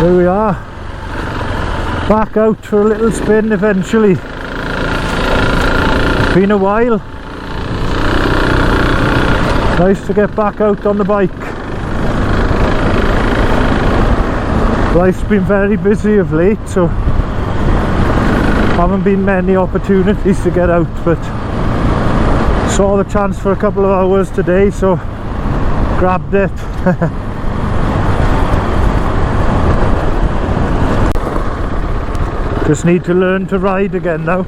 Here we are, back out for a little spin eventually. Been a while. Nice to get back out on the bike. Life's been very busy of late, so haven't been many opportunities to get out, but saw the chance for a couple of hours today, so grabbed it. Just need to learn to ride again now.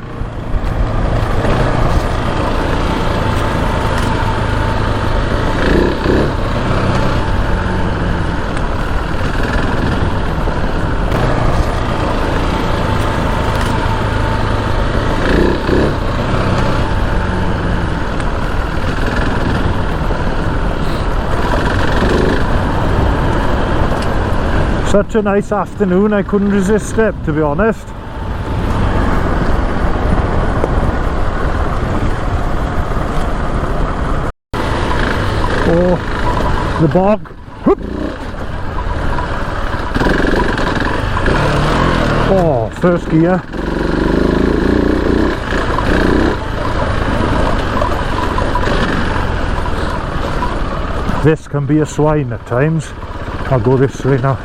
Such a nice afternoon, I couldn't resist it, to be honest. Oh, the bog. Whoop. Oh, first gear. This can be a swine at times. I'll go this way now.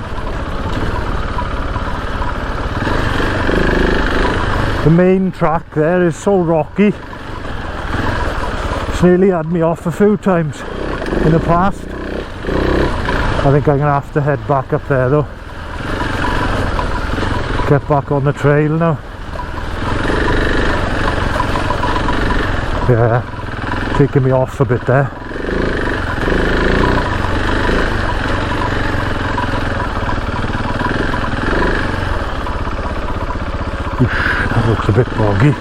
The main track there is so rocky. It's nearly had me off a few times in the past. I think I'm going to have to head back up there though. Get back on the trail now. Yeah, taking me off a bit there. That looks a bit boggy.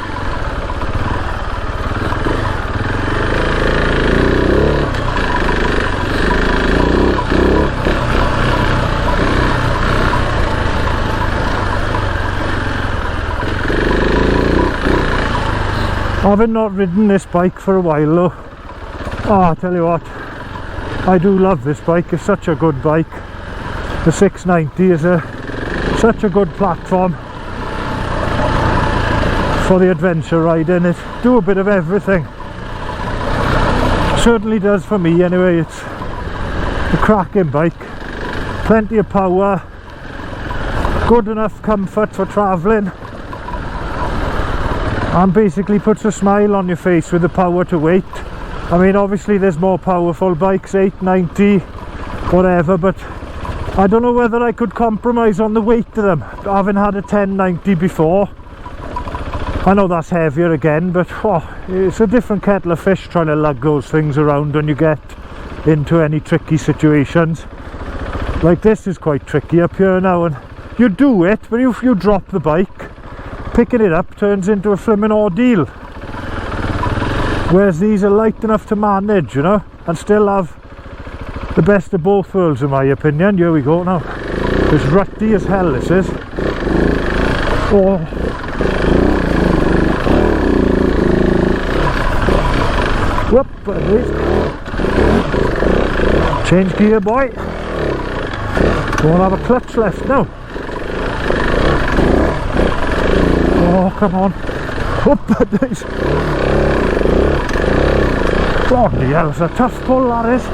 Having not ridden this bike for a while though, I tell you what, I do love this bike. It's such a good bike. The 690 is such a good platform for the adventure riding. It do a bit of everything. Certainly does for me anyway. It's a cracking bike. Plenty of power, good enough comfort for travelling, and basically puts a smile on your face with the power to weight. I mean, obviously there's more powerful bikes, 890 whatever, but I don't know whether I could compromise on the weight of them, having had a 1090 before. I know that's heavier again, but it's a different kettle of fish trying to lug those things around when you get into any tricky situations. Like this is quite tricky up here now, and you do it, but if you drop the bike, picking it up turns into a flimming ordeal. Whereas these are light enough to manage, you know, and still have the best of both worlds in my opinion. Here we go now. It's rutty as hell, this is. Oh. Whoop, there it is. Change gear, boy. Don't have a clutch left now. Oh, come on. Whoop, there it is. Bloody hell, it's a tough pull, that is.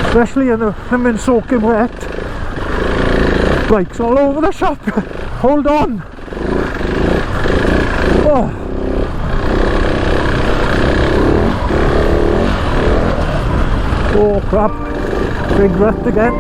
Especially in the soaking wet. Bikes all over the shop. Hold on. Oh. Oh crap. Big rut again.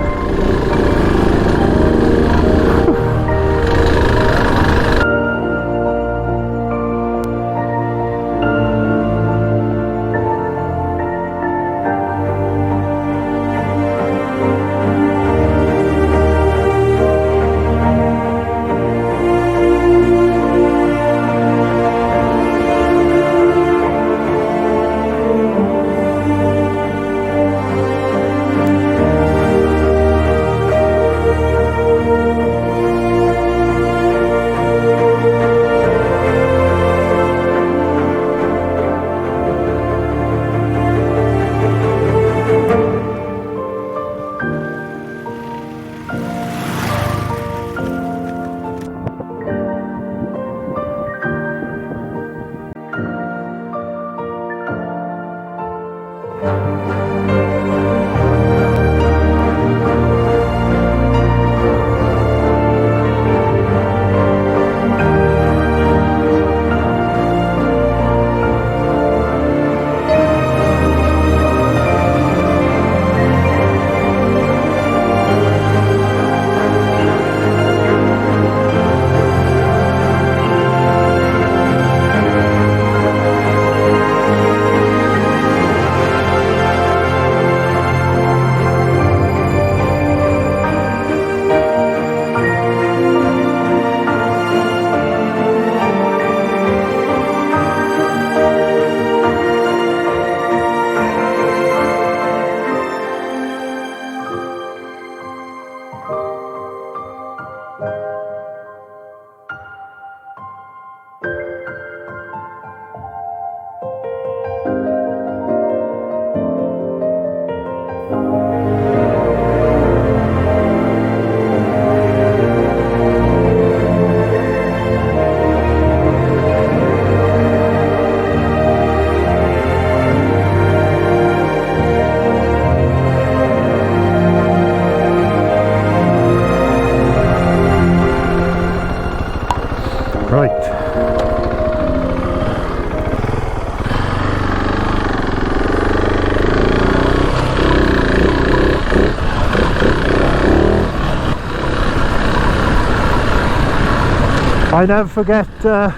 I never forget a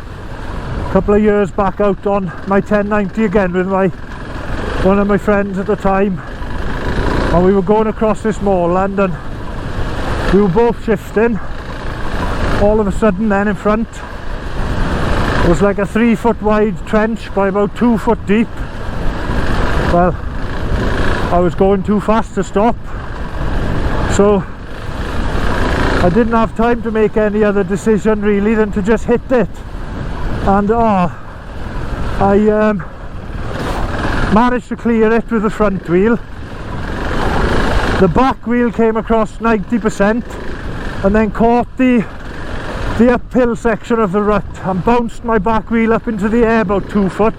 couple of years back out on my 1090 again with one of my friends at the time, and we were going across this moorland and we were both shifting. All of a sudden then in front was like a 3 foot wide trench by about 2 foot deep. Well, I was going too fast to stop, so I didn't have time to make any other decision really than to just hit it. And I managed to clear it with the front wheel. The back wheel came across 90% and then caught the uphill section of the rut and bounced my back wheel up into the air about 2 foot.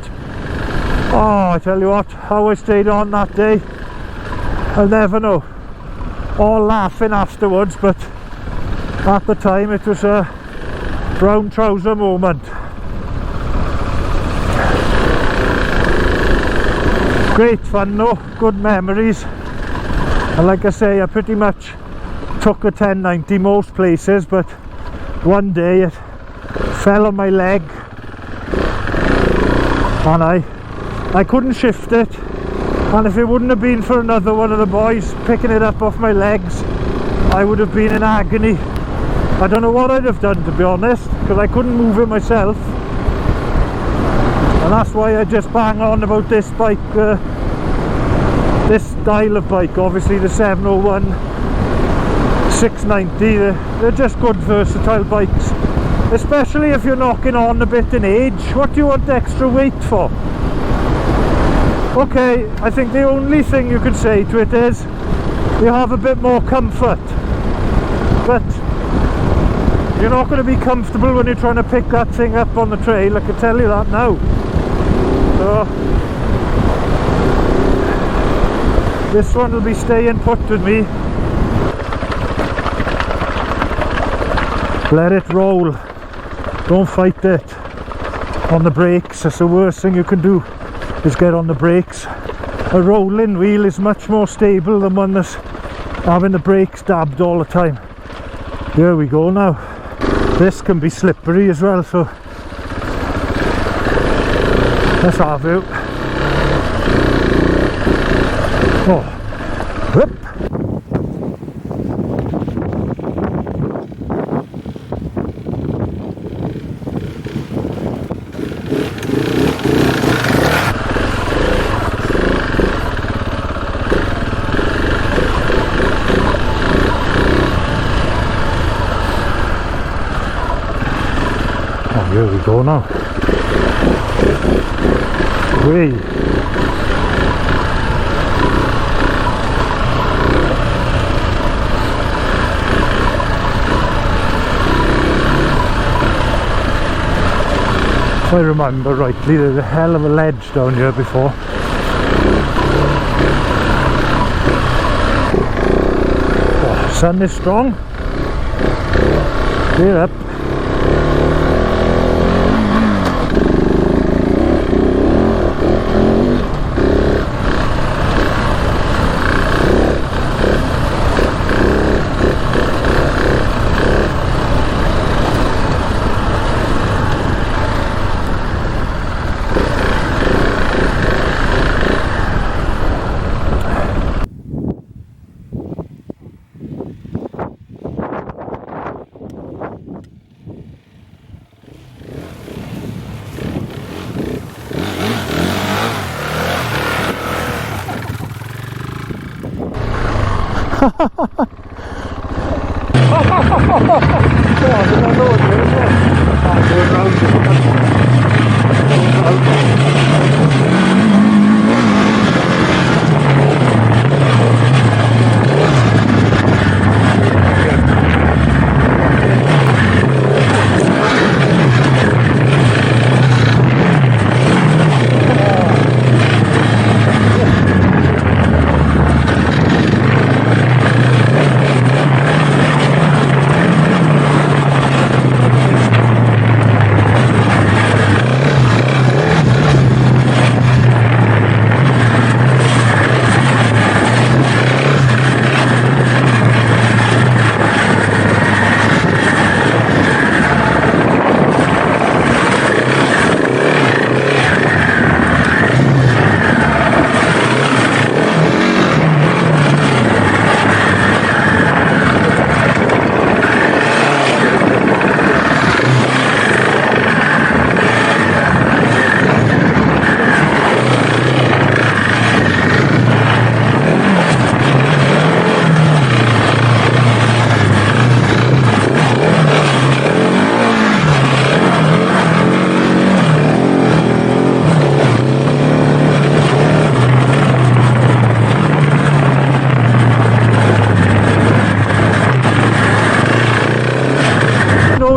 Oh, I tell you what, how I stayed on that day, I'll never know. All laughing afterwards, but at the time it was a brown trouser moment. Great fun though, good memories. And like I say, I pretty much took a 1090 most places, but one day it fell on my leg and I couldn't shift it, and if it wouldn't have been for another one of the boys picking it up off my legs, I would have been in agony. I don't know what I'd have done, to be honest, because I couldn't move it myself. And that's why I just bang on about this bike, this style of bike. Obviously the 701, 690, they're just good versatile bikes, especially if you're knocking on a bit in age. What do you want extra weight for? Okay, I think the only thing you could say to it is you have a bit more comfort, but you're not going to be comfortable when you're trying to pick that thing up on the trail, I can tell you that now. So this one will be staying put with me. Let it roll, don't fight it on the brakes. That's the worst thing you can do, is get on the brakes. A rolling wheel is much more stable than one that's having the brakes dabbed all the time. There we go now. This can be slippery as well, so let's have it. Oh, whoop. Here we go now. Way. If I remember rightly, there's a hell of a ledge down here before. Oh, sun is strong. Clear up.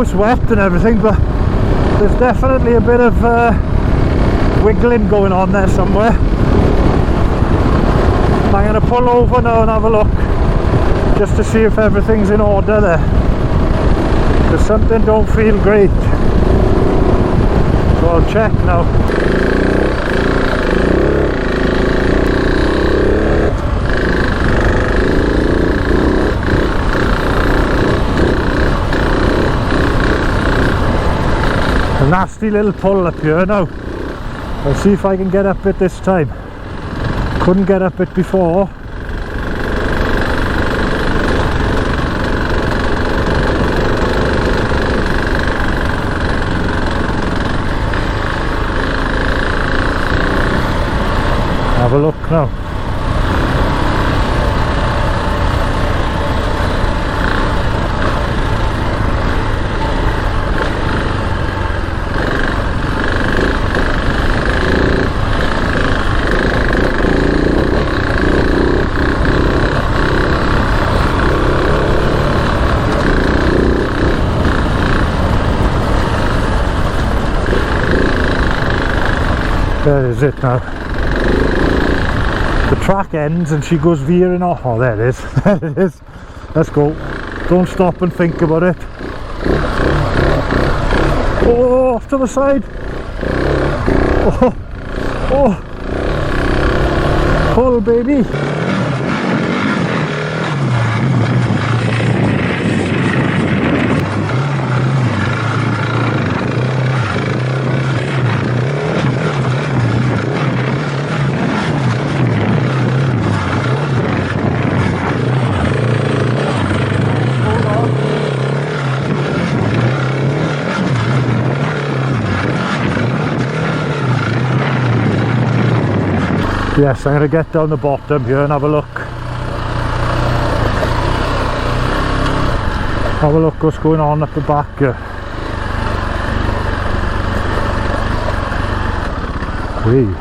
know it's wet and everything, but there's definitely a bit of wiggling going on there somewhere. I'm going to pull over now and have a look just to see if everything's in order there, because something don't feel great, so I'll check now. A nasty little pull up here now. I'll see if I can get up it this time. Couldn't get up it before. Have a look now. There is it now. The track ends and she goes veering off. Oh, there it is. There it is. Let's go. Don't stop and think about it. Oh, off to the side. Oh, oh. Pull, baby. Yes, I'm going to get down the bottom here and have a look. Have a look what's going on at the back here. Whee.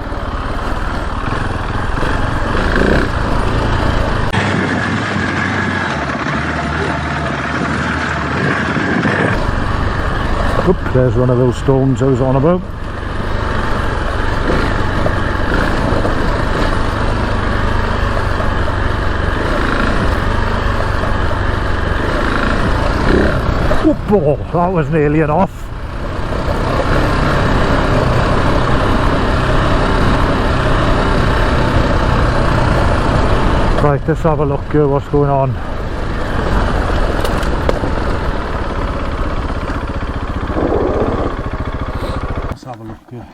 Oop, there's one of those stones I was on about. Oh, that was nearly an off. Right, let's have a look here what's going on. Let's have a look here.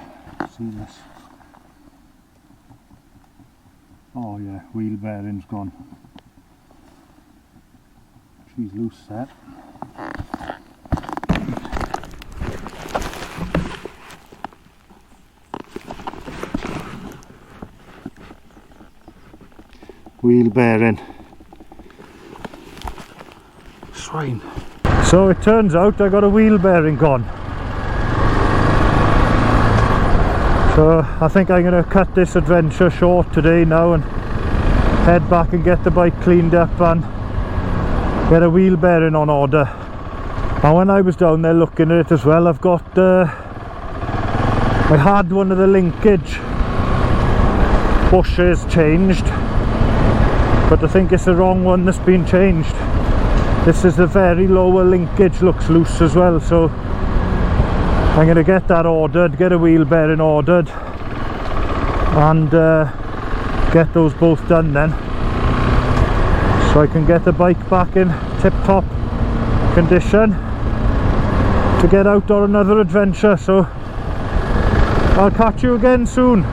See this. Oh yeah, wheel bearing's gone. She's loose set. Wheel bearing. Swine. So it turns out I got a wheel bearing gone. So I think I'm going to cut this adventure short today now and head back and get the bike cleaned up and get a wheel bearing on order. And when I was down there looking at it as well, I've got I had one of the linkage bushes changed, but I think it's the wrong one that's been changed. This is the very lower linkage, looks loose as well, so I'm going to get that ordered, get a wheel bearing ordered and get those both done then, so I can get the bike back in tip-top condition to get out on another adventure. So I'll catch you again soon.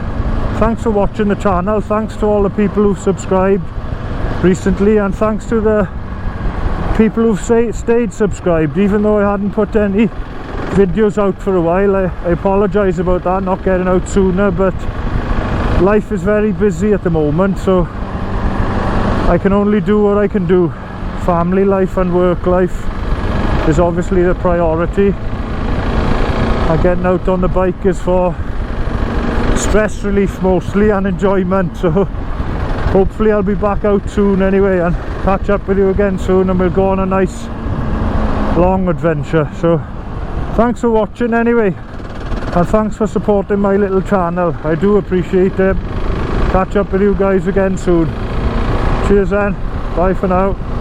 Thanks for watching the channel, thanks to all the people who've subscribed recently, and thanks to the people who've stayed subscribed even though I hadn't put any videos out for a while. I apologise about that not getting out sooner, but life is very busy at the moment, so I can only do what I can do. Family life and work life is obviously the priority, and getting out on the bike is for stress relief mostly and enjoyment. So hopefully I'll be back out soon anyway and catch up with you again soon, and we'll go on a nice long adventure. So thanks for watching anyway, and thanks for supporting my little channel. I do appreciate it. Catch up with you guys again soon. Cheers then, bye for now.